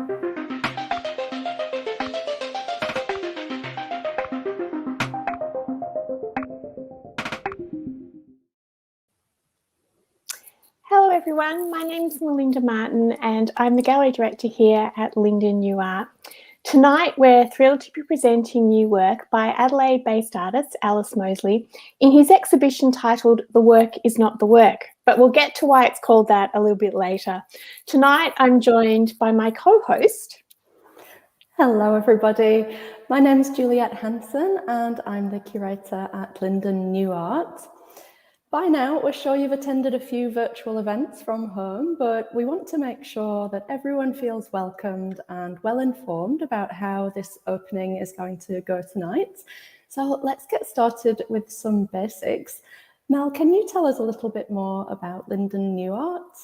Hello everyone, my name is Melinda Martin and I'm the Gallery Director here at Linden New Art. Tonight we're thrilled to be presenting new work by Adelaide-based artist Ellis Moseley in his exhibition titled The Work is Not the Work, but we'll get to why it's called that a little bit later. Tonight I'm joined by my co-host. Hello everybody, my name is Juliette Hanson and I'm the curator at Linden New Art. By now, we're sure you've attended a few virtual events from home, but we want to make sure that everyone feels welcomed and well informed about how this opening is going to go tonight. So let's get started with some basics. Mel, can you tell us a little bit more about Linden New Art?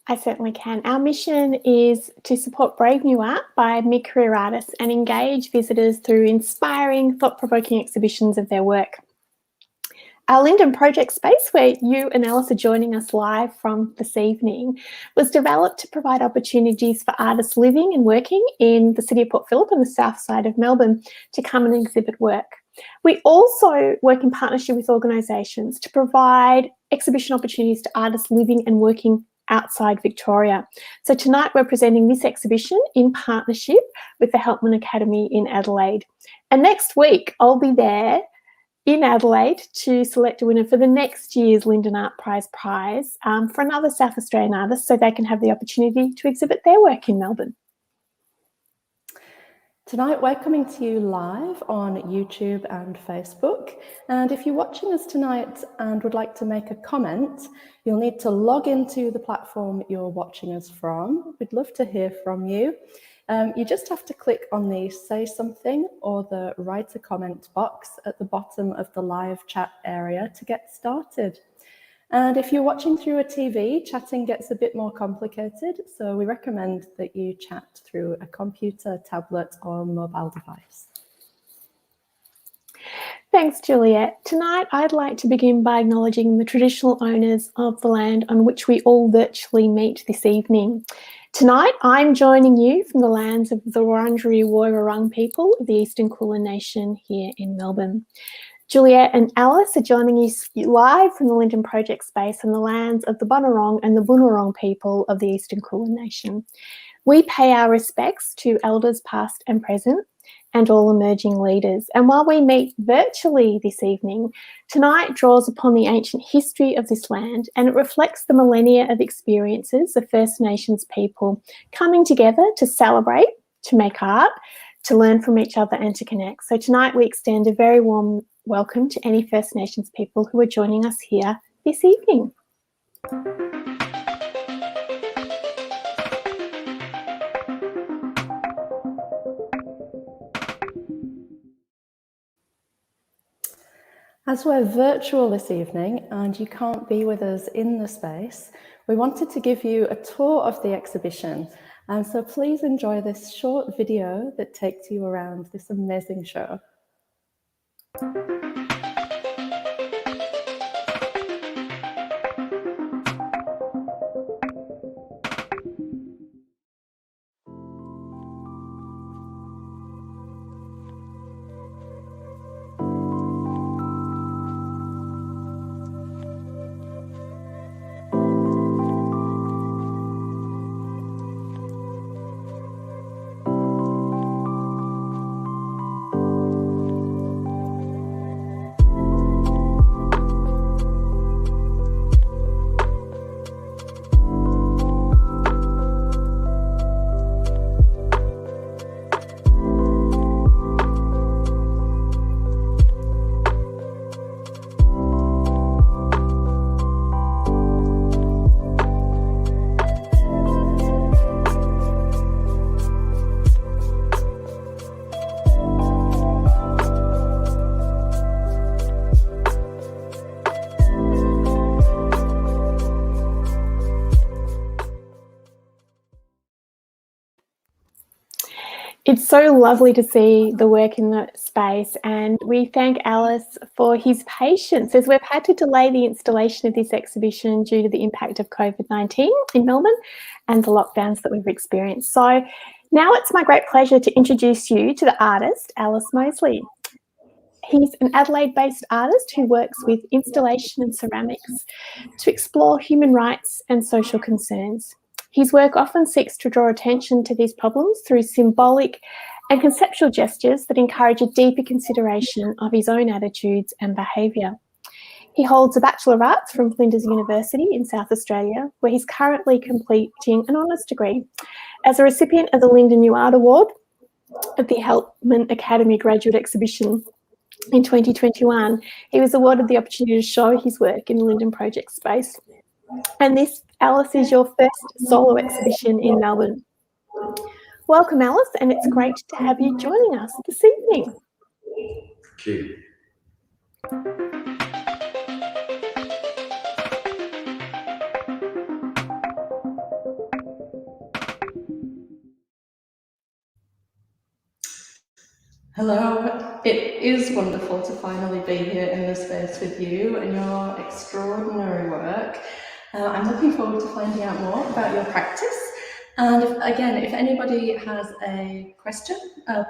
I certainly can. Our mission is to support brave new art by mid-career artists and engage visitors through inspiring, thought-provoking exhibitions of their work. Our Linden project space, where you and Alice are joining us live from this evening, was developed to provide opportunities for artists living and working in the city of Port Phillip on the south side of Melbourne to come and exhibit work. We also work in partnership with organisations to provide exhibition opportunities to artists living and working outside Victoria. So tonight we're presenting this exhibition in partnership with the Helpman Academy in Adelaide. And next week I'll be there in Adelaide to select a winner for the next year's Linden Art Prize for another South Australian artist so they can have the opportunity to exhibit their work in Melbourne. Tonight we're coming to you live on YouTube and Facebook, and if you're watching us tonight and would like to make a comment, you'll need to log into the platform you're watching us from. We'd love to hear from you. You just have to click on the say something or the write a comment box at the bottom of the live chat area to get started. And if you're watching through a TV, chatting gets a bit more complicated, so we recommend that you chat through a computer, tablet or mobile device. Thanks, Juliette. Tonight, I'd like to begin by acknowledging the traditional owners of the land on which we all virtually meet this evening. Tonight, I'm joining you from the lands of the Wurundjeri Woi-wurrung people of the Eastern Kulin Nation here in Melbourne. Juliette and Alice are joining you live from the Linden Project space on the lands of the Bunurong and the Bunurong people of the Eastern Kulin Nation. We pay our respects to elders past and present and all emerging leaders. And while we meet virtually this evening, tonight draws upon the ancient history of this land and it reflects the millennia of experiences of First Nations people coming together to celebrate, to make art, to learn from each other and to connect. So tonight we extend a very warm welcome to any First Nations people who are joining us here this evening. As we're virtual this evening and you can't be with us in the space, we wanted to give you a tour of the exhibition. So please enjoy this short video that takes you around this amazing show. It's so lovely to see the work in the space, and we thank Ellis for his patience as we've had to delay the installation of this exhibition due to the impact of COVID-19 in Melbourne and the lockdowns that we've experienced. So now it's my great pleasure to introduce you to the artist, Ellis Moseley. He's an Adelaide-based artist who works with installation and ceramics to explore human rights and social concerns. His work often seeks to draw attention to these problems through symbolic and conceptual gestures that encourage a deeper consideration of his own attitudes and behaviour. He holds a Bachelor of Arts from Flinders University in South Australia, where he's currently completing an honours degree. As a recipient of the Linden New Art Award at the Helpman Academy Graduate Exhibition in 2021, he was awarded the opportunity to show his work in the Linden Project space. And this, Ellis, is your first solo exhibition in Melbourne. Welcome, Ellis, and it's great to have you joining us this evening. Thank you. Hello, it is wonderful to finally be here in this space with you and your extraordinary work. I'm looking forward to finding out more about your practice. And if anybody has a question,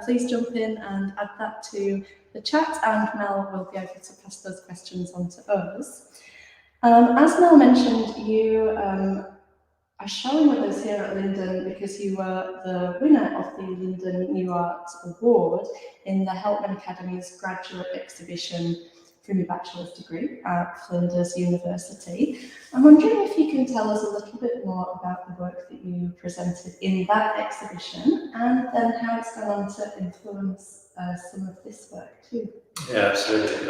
please jump in and add that to the chat, and Mel will be able to pass those questions on to us. As Mel mentioned, you are showing with us here at Linden because you were the winner of the Linden New Art Award in the Helpman Academy's graduate exhibition for your bachelor's degree at Flinders University. I'm wondering if you can tell us a little bit more about the work that you presented in that exhibition, and then how it's gone on to influence some of this work too. Yeah, absolutely.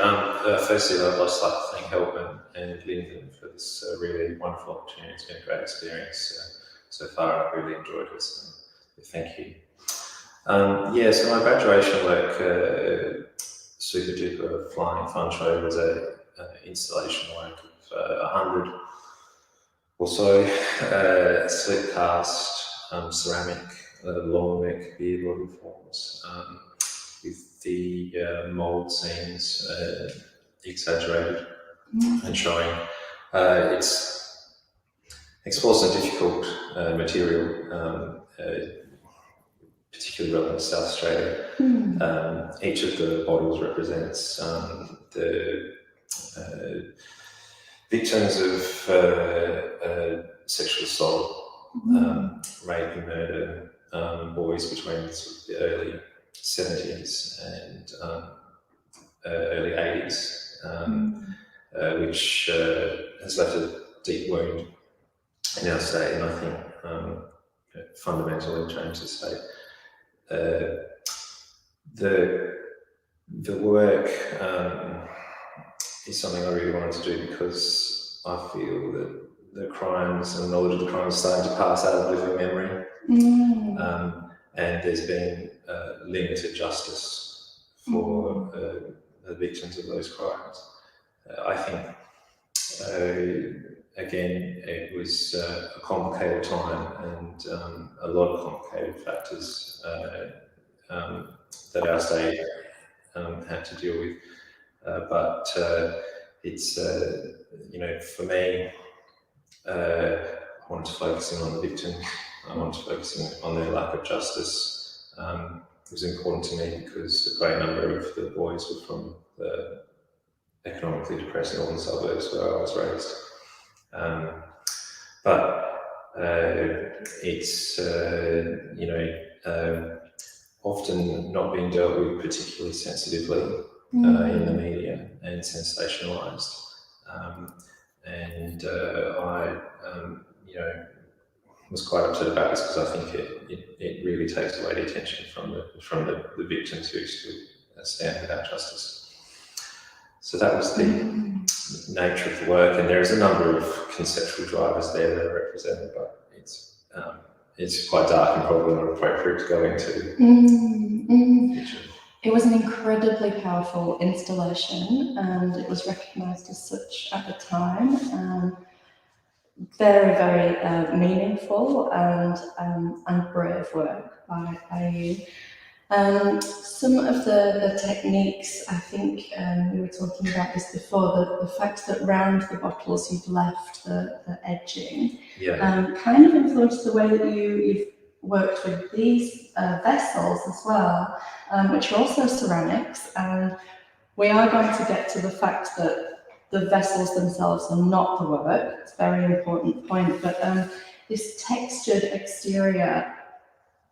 Firstly, I'd just like to thank Helpman and Linden for this really wonderful opportunity. It's been a great experience so far. I've really enjoyed it, so thank you. So my graduation work, super duper flying fun show, was a installation work of 100 or so slip cast ceramic long neck bearded forms with the mould seams exaggerated and showing. It's explores some difficult material, particularly relevant to South Australia. Each of the bottles represents the victims of sexual assault, rape and murder, boys between the early 70s and early 80s, which has left a deep wound in our state, and I think fundamentally changed the state. The work is something I really wanted to do because I feel that the crimes and knowledge of the crimes are starting to pass out of living memory, and there's been limited justice for the victims of those crimes. I think, again, it was a complicated time and a lot of complicated factors that our state had to deal with. But it's, for me, I wanted to focus in on the victim. I wanted to focus in on their lack of justice. It was important to me because a great number of the boys were from the economically depressed northern suburbs where I was raised. It's often not being dealt with particularly sensitively in the media and sensationalised. I was quite upset about this because I think it really takes away the attention from the victims who still stand without justice. So that was the nature of the work, and there is a number of conceptual drivers there that are represented, but it's quite dark and probably not appropriate to go into. It was an incredibly powerful installation, and it was recognised as such at the time. Very, very meaningful and brave work by you. Some of the techniques, I think we were talking about this before, the fact that round the bottles you've left the edging, kind of influenced the way that you've worked with these vessels as well, which are also ceramics. And we are going to get to the fact that the vessels themselves are not the work. It's a very important point, but this textured exterior,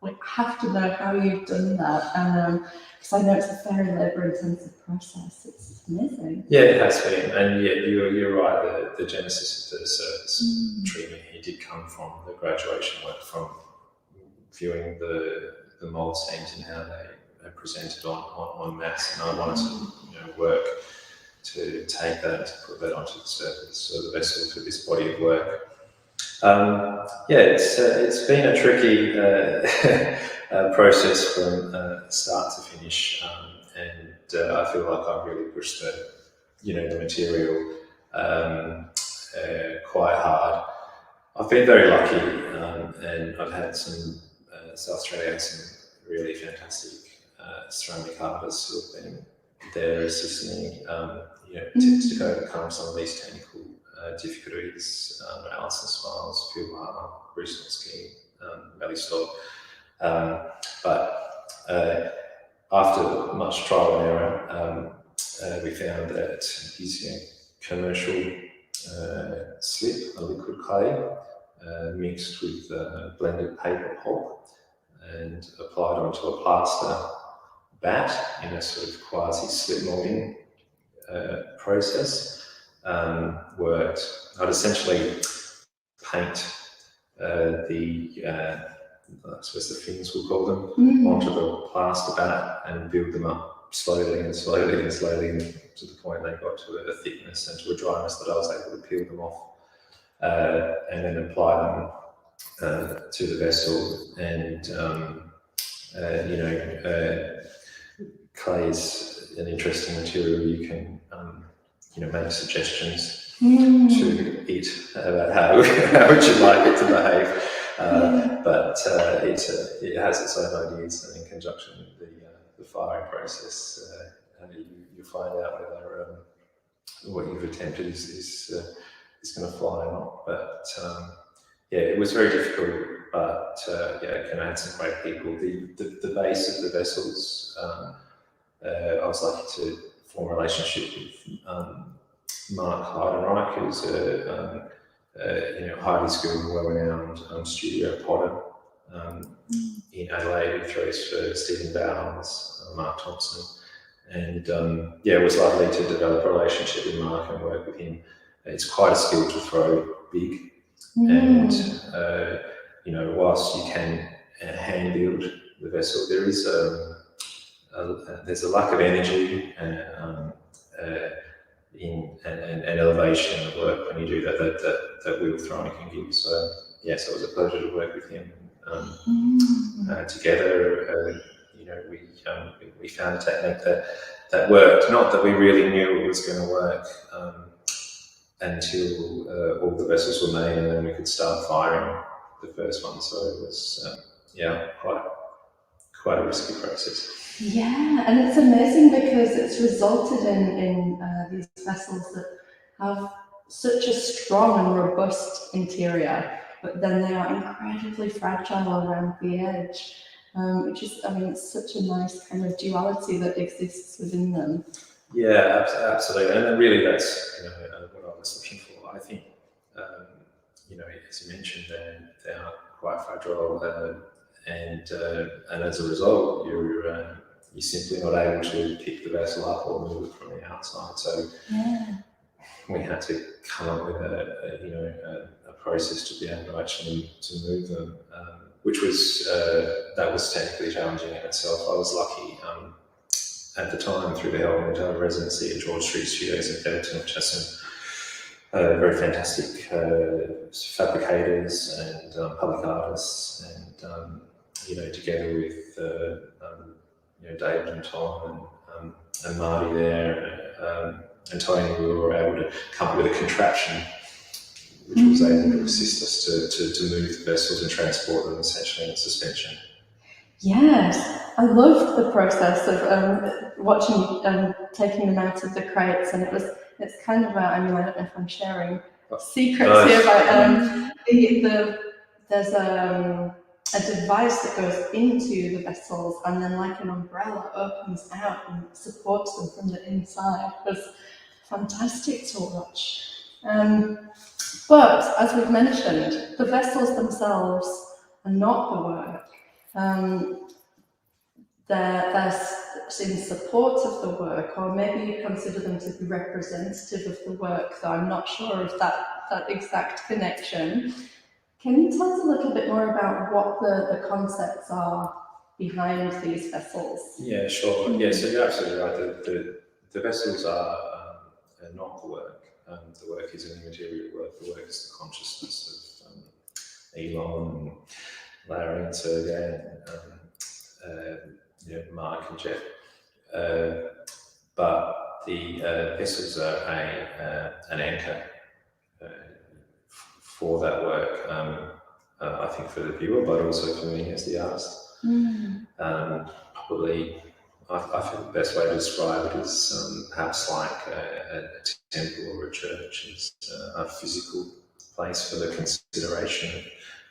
we have to know how you've done that, and because I know it's a very labour-intensive process. It's amazing. Yeah, it has been, and yeah, you're right. The genesis of the surface treatment here did come from the graduation work, from viewing the mould seams and how they are presented on mass, and I wanted to work to take that and to put that onto the surface of the vessel for this body of work. It's been a tricky process from start to finish, and I feel like I've really pushed the material quite hard. I've been very lucky, and I've had some South Australia had some really fantastic ceramic artists who have been there assisting me, to overcome some of these technical difficulties. Alison Smiles, Phil Harmer, Bruce Noski, Melly Stoll. But after much trial and error, we found that using commercial slip, a liquid clay, mixed with blended paper pulp and applied onto a plaster bat in a sort of quasi-slip moulding process, worked. I'd essentially paint I suppose the fins, we'll call them, onto the plaster bat and build them up slowly and slowly and slowly to the point they got to a thickness and to a dryness that I was able to peel them off and then apply them to the vessel. And clay is an interesting material. You can make suggestions to it about how would you like it to behave. But it has its own ideas, and in conjunction with the firing process, you find out whether what you've attempted is going to fly or not. But it was very difficult. But I had some great people. The base of the vessels, I was lucky to form a relationship with Mark who's a highly skilled and well-renowned studio potter in Adelaide, who throws for Stephen Bowles, Mark Thompson, and it was lovely to develop a relationship with Mark and work with him. It's quite a skill to throw big, and whilst you can hand build the vessel, there is there's a lack of energy and elevation of work when you do that wheel throwing can give. So yes, it was a pleasure to work with him. Together, we found a technique that worked. Not that we really knew it was going to work until all the vessels were made, and then we could start firing the first one. So it was quite a risky process. Yeah, and it's amazing because it's resulted in these vessels that have such a strong and robust interior, but then they are incredibly fragile around the edge, which is, it's such a nice kind of duality that exists within them. Yeah, absolutely, and really that's what I was looking for. I think, as you mentioned, they are quite fragile, and as a result, you're simply not able to pick the vessel up or move it from the outside. So we had to come up with a process to be able to actually move them, which was that was technically challenging in itself. I was lucky at the time through the help of residency at George Street Studios in Everton, which has some very fantastic fabricators and public artists, and together with David and Tom and Marty there and Tony, we were able to come up with a contraption which was able to assist us to move the vessels and transport them essentially in suspension. Yes, I loved the process of watching taking them out of the crates, and it's kind of I don't know if I'm sharing secrets here, but there's a device that goes into the vessels, and then like an umbrella opens out and supports them from the inside. It was fantastic to watch. But as we've mentioned, the vessels themselves are not the work. They're in support of the work, or maybe you consider them to be representative of the work, though I'm not sure of that exact connection. Can you tell us a little bit more about what the concepts are behind these vessels? Yeah, sure. Yeah, so you're absolutely right. The vessels are not the work. The work is an immaterial work. The work is the consciousness of Elon and Larry and Sergey and Mark and Jeff. But the vessels are an anchor for that work. I think for the viewer, but also for me as the artist. Probably, I think the best way to describe it is perhaps like a temple or a church is a physical place for the consideration of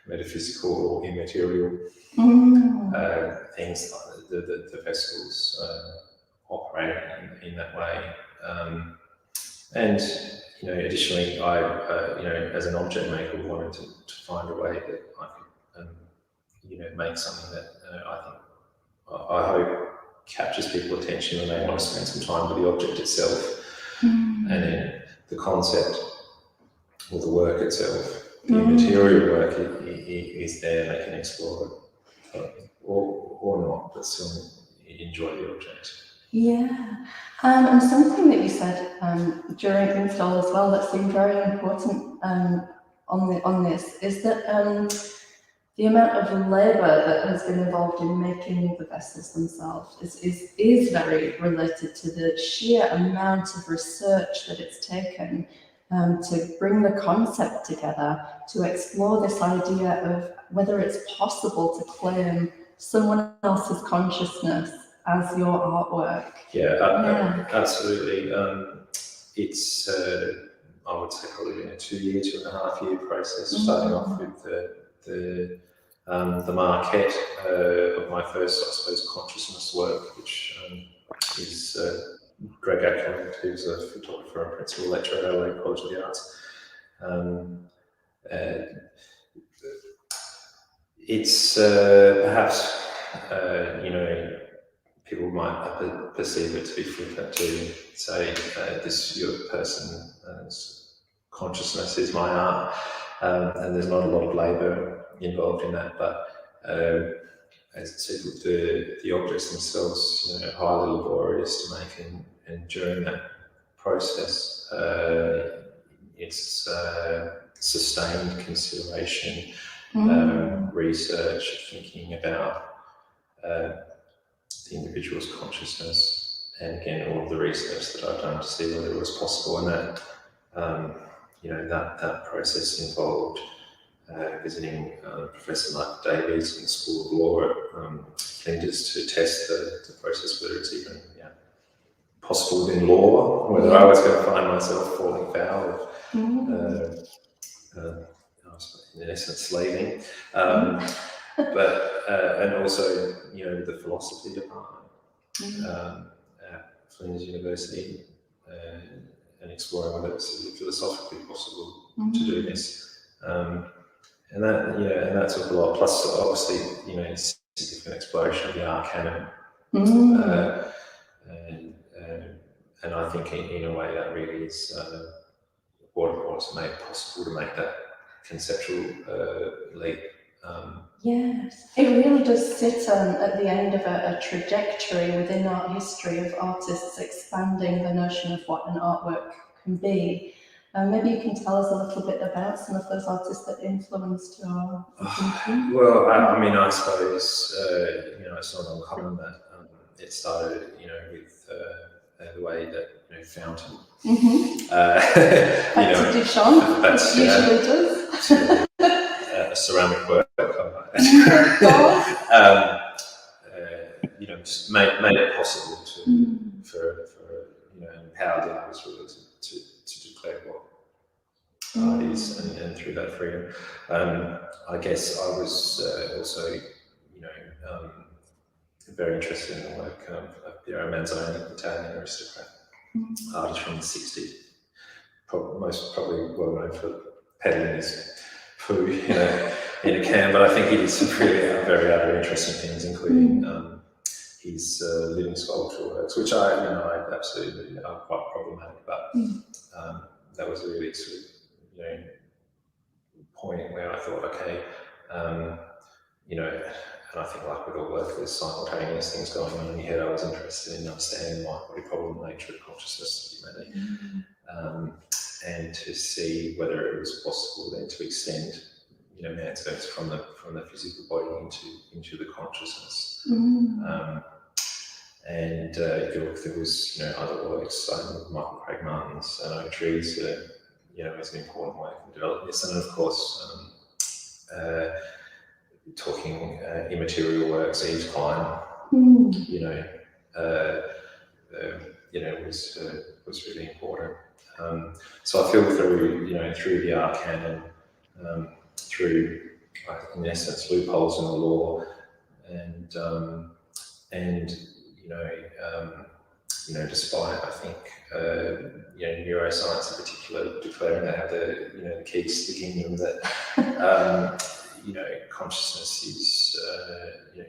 metaphysical or immaterial things. Like the vessels operate in that way, and additionally, I as an object maker wanted to find a way that I could make something that I hope captures people's attention and they want to spend some time with the object itself, and then the concept or the work itself, the immaterial work is there. They can explore it or not, but still enjoy the object. Yeah, and something that you said during the install as well that seemed very important on this is that the amount of labour that has been involved in making the vessels themselves is very related to the sheer amount of research that it's taken to bring the concept together, to explore this idea of whether it's possible to claim someone else's consciousness as your artwork. Yeah. Absolutely. It's I would say probably been a 2.5 year process, starting off with the maquette of my first, I suppose, consciousness work, which is Greg Ackerman, who's a photographer and principal lecturer at Adelaide College of the Arts. It's perhaps people might perceive it to be flippant to say this your person's consciousness is my art, and there's not a lot of labour involved in that. But as I said, with the objects themselves, highly laborious to make, and during that process, it's sustained consideration, research, thinking about the individual's consciousness, and again, all of the research that I've done to see whether it was possible, and that process involved visiting Professor Mark Davies in the School of Law at Flinders to test the process, whether it's even possible within law, whether I was going to find myself falling foul of, in essence, slaving. But and also, the philosophy department at Flinders University, and exploring whether it's philosophically possible to do this, and that took a lot. Plus, obviously, significant exploration of the art canon, and I think in a way that really is what's made possible to make that conceptual leap. Yes, it really does sit at the end of a trajectory within art history of artists expanding the notion of what an artwork can be. Maybe you can tell us a little bit about some of those artists that influenced your thinking. Well, I suppose it's not uncommon that it started, with the way that Fountain. Back to Duchamp, that's usually does. A ceramic work. just made it possible for empower the artist really to declare what art is, and through that freedom. I guess I was also, very interested in the work of Piero Manzoni, Italian aristocrat, artist from the 60s, probably well known for peddling his poo in a can, but I think he did some really very other interesting things, including his living sculptural works, which I absolutely are quite problematic, but that was really sort of point where I thought, okay, and I think like with all work, there's simultaneous things going on in your head. I was interested in understanding what we call the nature of consciousness of humanity, and to see whether it was possible then to extend, man's sense from the physical body into the consciousness. And if you look, there was other works, Michael Craig Martin's No Trees, is an important way in developing this, and of course. Talking immaterial works, Eve's Climb, was really important. So I feel through the art canon, through in essence loopholes in the law, and despite I think neuroscience in particular declaring they have the keys to the kingdom, that consciousness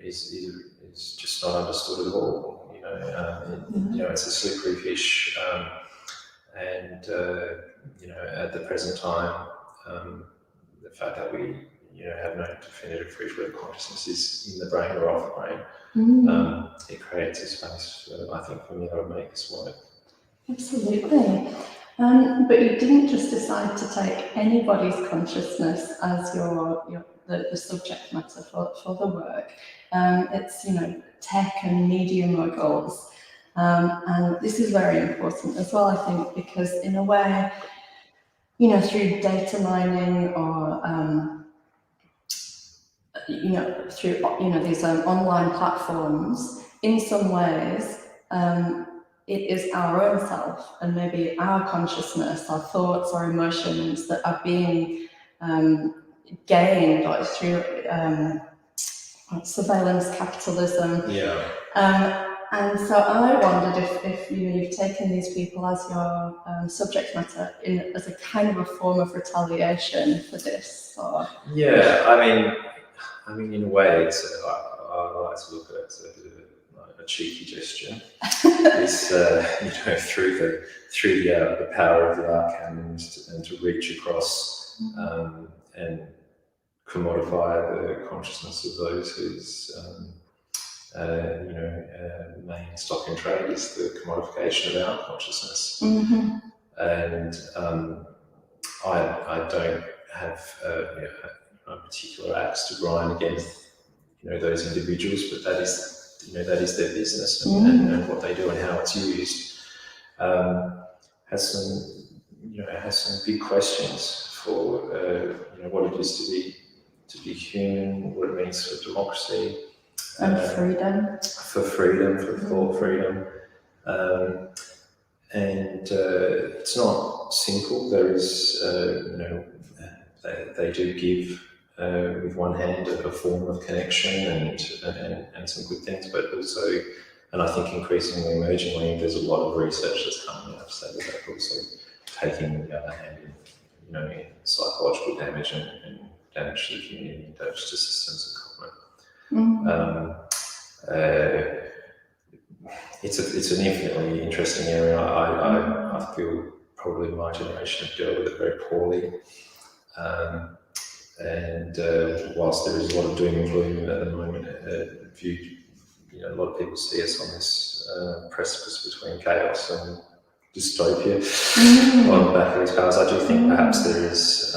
is just not understood at all. It's a slippery fish, and at the present time, the fact that we have no definitive free flow consciousness is in the brain or off the brain. It creates a space for, I think, for me to make this work. Absolutely. But you didn't just decide to take anybody's consciousness as the subject matter for the work. It's tech and media moguls, and this is very important as well, I think, because in a way, through data mining or through these online platforms, in some ways, it is our own self and maybe our consciousness, our thoughts, our emotions that are being gained through surveillance capitalism. And so I wondered if you've taken these people as your subject matter as a kind of a form of retaliation for this, or? Yeah, I mean, in a way, it's I like to look at it as a bit of a cheeky gesture. It's through the power of the art canon and to reach across and commodify the consciousness of those whose main stock in trade is the commodification of our consciousness. And I don't have a particular axe to grind against those individuals, but that is their business, and what they do and how it's used has some big questions for what it is to be human, what it means for democracy and freedom, for thought freedom, and it's not simple. There is they do give with one hand a form of connection and some good things, but also, and I think increasingly emergingly, there's a lot of research that's coming out, so that they're also taking the other hand in psychological damage and damage to the community and damage to systems of government. It's an infinitely interesting area. I feel probably my generation have dealt with it very poorly. And whilst there is a lot of doom and gloom at the moment, a lot of people see us on this precipice between chaos and dystopia on the back of these powers. I do think perhaps there is,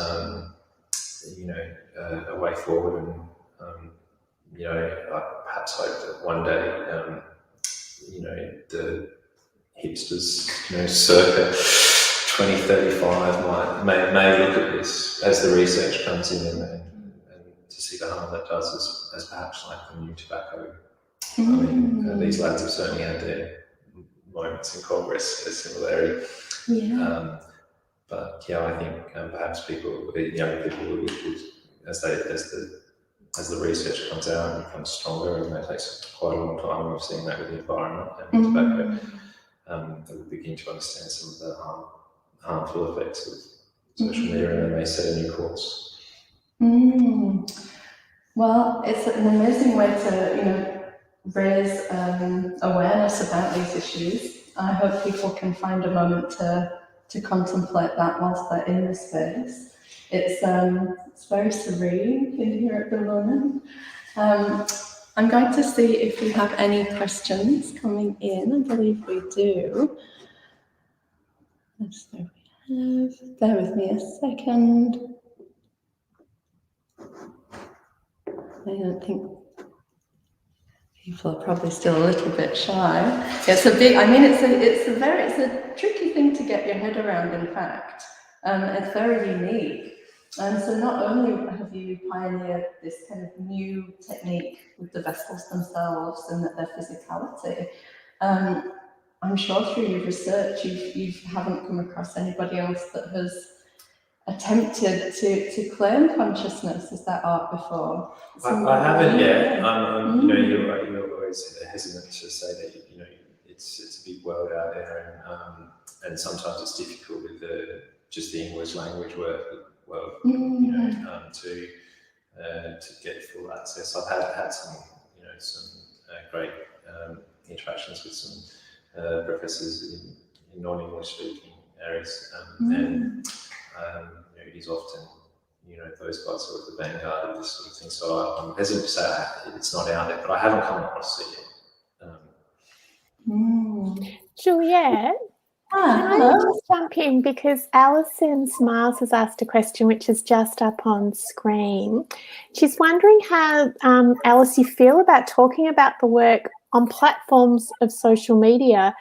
a way forward, and I perhaps hope that one day, the hipsters, circa 2035 may look at this as the research comes in and to see the harm that does as perhaps like the new tobacco I mean, these lads have certainly had their moments in Congress of similarity. Yeah. But yeah, I think perhaps young people would, as the research comes out and becomes stronger, and that takes quite a long time. We've seen that with the environment and tobacco. They will begin to understand some of the harmful effects of social media, and they may set a new course. Well, it's an amazing way to, raise awareness about these issues. I hope people can find a moment to contemplate that whilst they're in the space. It's very serene in here at the moment. I'm going to see if we have any questions coming in. I believe we do. Let's see if we have. Bear with me a second. I don't think people are probably still a little bit shy. It's a tricky thing to get your head around, in fact. It's very unique. So not only have you pioneered this kind of new technique with the vessels themselves and their physicality, I'm sure through your research you haven't come across anybody else that has attempted to claim consciousness as that art before. I haven't yet. You're always hesitant to say that it's a big world out there, and sometimes it's difficult with just the English language world, to get full access. I've had some great interactions with some professors in non-English speaking areas, and it is often those guys are at the vanguard of this sort of thing. So I'm hesitant to say it's not out there, but I haven't come across it yet. Juliet, can I just jump in, because Alison Smiles has asked a question which is just up on screen. She's wondering how, Alice, you feel about talking about the work on platforms of social media,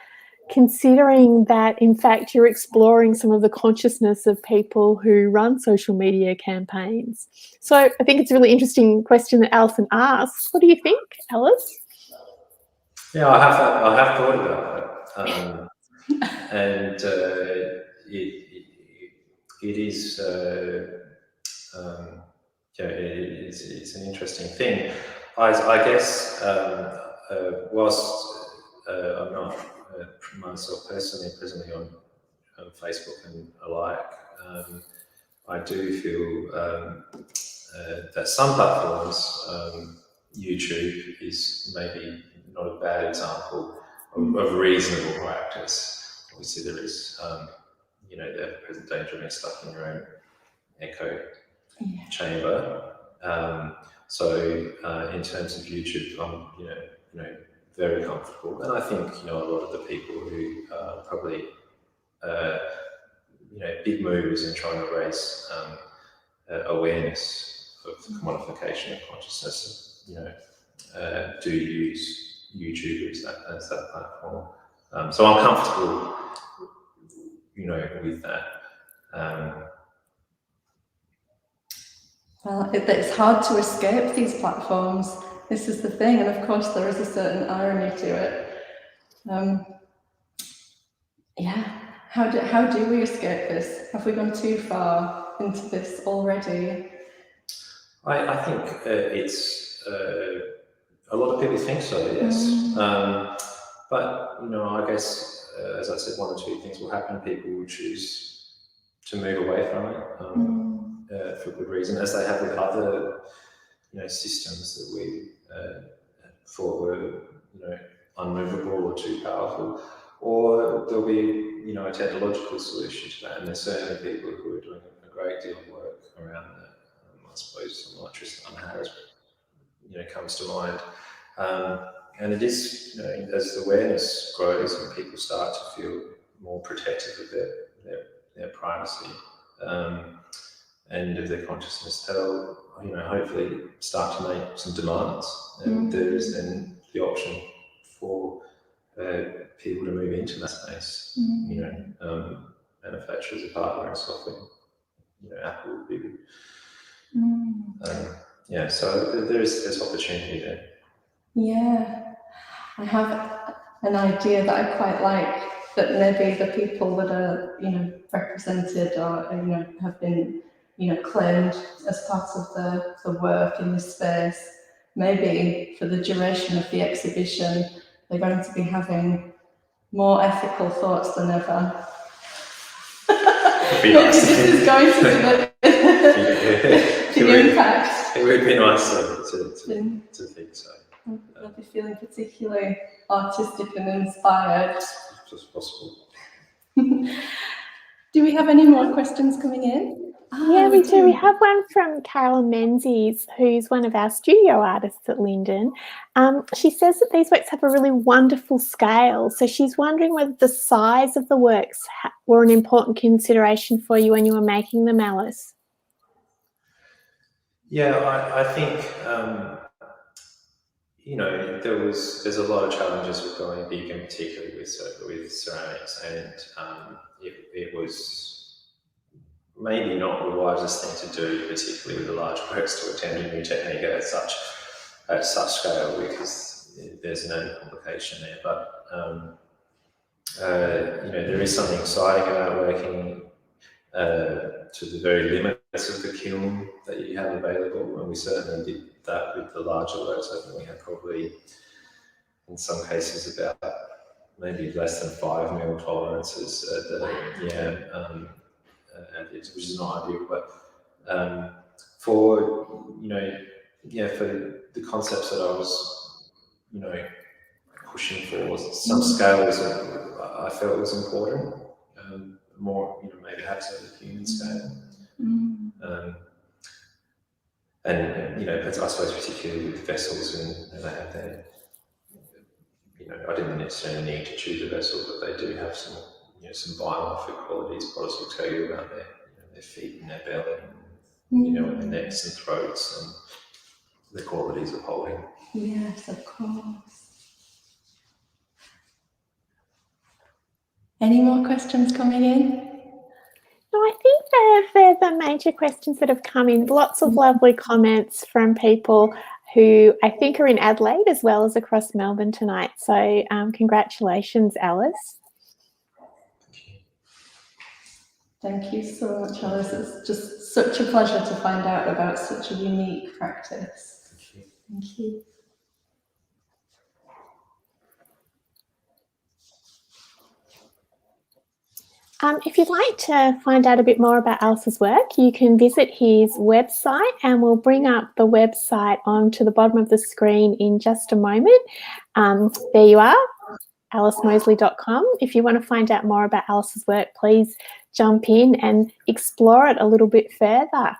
considering that, in fact, you're exploring some of the consciousness of people who run social media campaigns. So I think it's a really interesting question that Alison asks. What do you think, Alice? Yeah, I have thought about that. And it is it's an interesting thing. I guess whilst I'm not myself personally presently on Facebook and alike, I do feel that some platforms, YouTube is maybe not a bad example of reasonable practice. Obviously, there is, the present danger of being stuck in your own echo chamber. So, in terms of YouTube, I'm, very comfortable, and I think a lot of the people who are probably, big movers in trying to raise awareness of the commodification of consciousness, do use YouTube as that platform. So I'm comfortable, with that. Well, it's hard to escape these platforms. This is the thing, and of course there is a certain irony to it. How do we escape this? Have we gone too far into this already? I think it's a lot of people think so, yes. But I guess, as I said, one or two things will happen. People will choose to move away from it for good reason, as they have with other systems that we thought were unmovable or too powerful. Or there'll be a technological solution to that, and there's certainly people who are doing a great deal of work around that. I suppose someone like Tristan Harris comes to mind. And it is, as the awareness grows and people start to feel more protective of their privacy and of their consciousness, they'll hopefully start to make some demands, and there is then the option for people to move into that space. Manufacturers of hardware and software, Apple would be good. So there's opportunity there. Yeah, I have an idea that I quite like, that maybe the people that are, represented or, have been, claimed as part of the work in this space, maybe for the duration of the exhibition, they're going to be having more ethical thoughts than ever. Maybe nice. this is going to be the impact. It would be nice to think so. They'll be feeling particularly artistic and inspired. Just possible. Do we have any more questions coming in? Yeah, we do. We have one from Carolyn Menzies, who's one of our studio artists at Linden. She says that these works have a really wonderful scale. So she's wondering whether the size of the works were an important consideration for you when you were making them, Alice. Yeah, I think, there's a lot of challenges with going big, and particularly with ceramics, and it was maybe not the wisest thing to do, particularly with the large works, to attempt a new technique at such scale, because there's an added complication there. But there is something exciting about working to the very limits of the kiln that you have available, and we certainly did that with the larger works. I think we had probably, in some cases, about maybe less than 5 mil tolerances which is not ideal, but for the concepts that I was pushing for, some scale I felt was important, more maybe perhaps at a human scale, and I suppose particularly with vessels, and they have their, I didn't necessarily need to choose a vessel, but they do have some biomorphic qualities. Potters will tell you about their feet and their belly, and and their necks and throats, and the qualities of holding. Yes, of course. Any more questions coming in? No, I think they're the major questions that have come in. Lots of lovely comments from people who I think are in Adelaide as well as across Melbourne tonight. So congratulations, Alice. Thank you so much, Alice. It's just such a pleasure to find out about such a unique practice. Thank you. Thank you. If you'd like to find out a bit more about Alice's work, you can visit his website, and we'll bring up the website onto the bottom of the screen in just a moment. There you are, alicemoseley.com. If you want to find out more about Alice's work, please jump in and explore it a little bit further.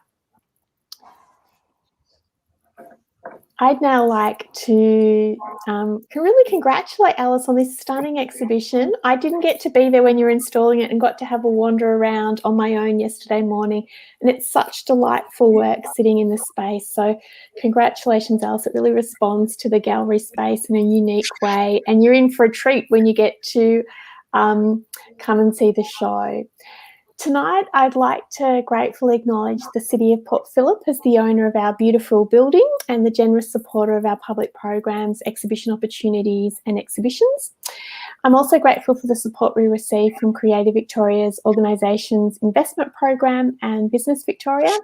I'd now like to really congratulate Alice on this stunning exhibition. I didn't get to be there when you were installing it and got to have a wander around on my own yesterday morning, and it's such delightful work sitting in this space. So congratulations, Alice. It really responds to the gallery space in a unique way, and you're in for a treat when you get to come and see the show. Tonight, I'd like to gratefully acknowledge the City of Port Phillip as the owner of our beautiful building and the generous supporter of our public programs, exhibition opportunities and exhibitions. I'm also grateful for the support we receive from Creative Victoria's Organisations Investment Program and Business Victoria.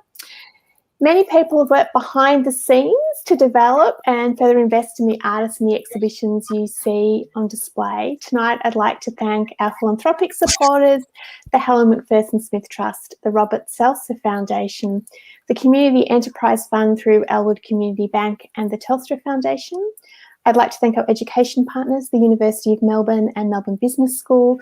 Many people have worked behind the scenes to develop and further invest in the artists and the exhibitions you see on display. Tonight, I'd like to thank our philanthropic supporters, the Helen McPherson Smith Trust, the Robert Seltzer Foundation, the Community Enterprise Fund through Elwood Community Bank and the Telstra Foundation. I'd like to thank our education partners, the University of Melbourne and Melbourne Business School,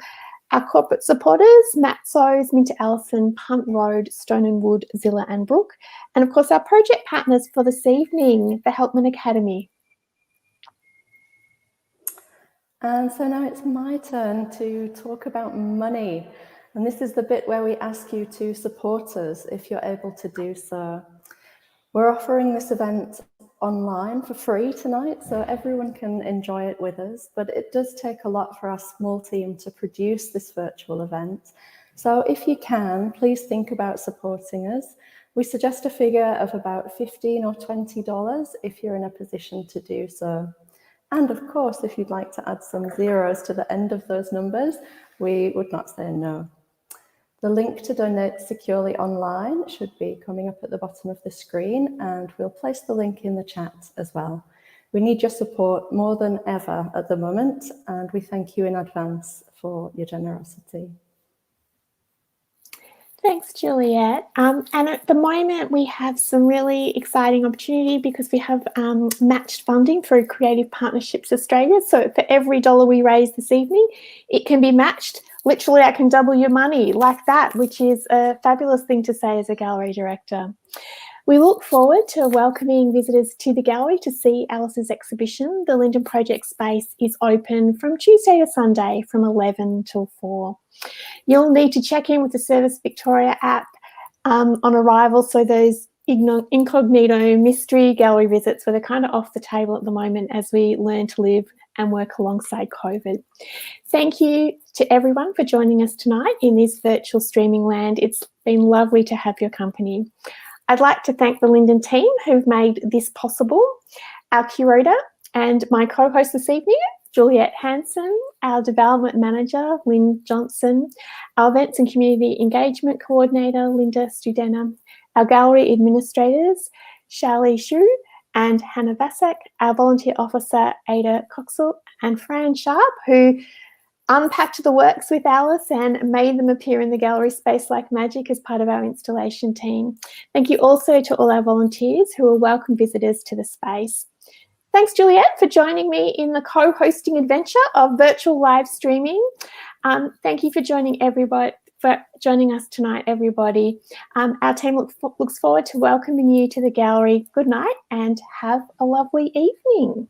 our corporate supporters, Matso's, Minter Ellison, Punt Road, Stone and Wood, Zilla and Brook, and of course our project partners for this evening, the Helpman Academy. And so now it's my turn to talk about money. And this is the bit where we ask you to support us if you're able to do so. We're offering this event online for free tonight, so everyone can enjoy it with us, but it does take a lot for our small team to produce this virtual event. So if you can, please think about supporting us. We suggest a figure of about $15 or $20 if you're in a position to do so. And of course, if you'd like to add some zeros to the end of those numbers, we would not say no. The link to donate securely online should be coming up at the bottom of the screen, and we'll place the link in the chat as well. We need your support more than ever at the moment, and we thank you in advance for your generosity. Thanks, Juliet. And at the moment, we have some really exciting opportunity because we have matched funding through Creative Partnerships Australia. So for every $1 we raise this evening, it can be matched. Literally, I can double your money like that, which is a fabulous thing to say as a gallery director. We look forward to welcoming visitors to the gallery to see Alice's exhibition. The Linden Project space is open from Tuesday to Sunday from 11 till 4. You'll need to check in with the Service Victoria app on arrival, so those incognito mystery gallery visits where they're kind of off the table at the moment as we learn to live and work alongside COVID. Thank you to everyone for joining us tonight in this virtual streaming land. It's been lovely to have your company. I'd like to thank the Linden team who've made this possible, our curator and my co-host this evening, Juliet Hanson, our development manager, Lynn Johnson, our events and community engagement coordinator, Linda Studena, our gallery administrators, Shali Shu and Hannah Vasak, our volunteer officer, Ada Coxell, and Fran Sharp, who unpacked the works with Alice and made them appear in the gallery space like magic as part of our installation team. Thank you also to all our volunteers who are welcome visitors to the space. Thanks, Juliet, for joining me in the co-hosting adventure of virtual live streaming. Thank you for joining us tonight, everybody. Our team looks forward to welcoming you to the gallery. Good night and have a lovely evening.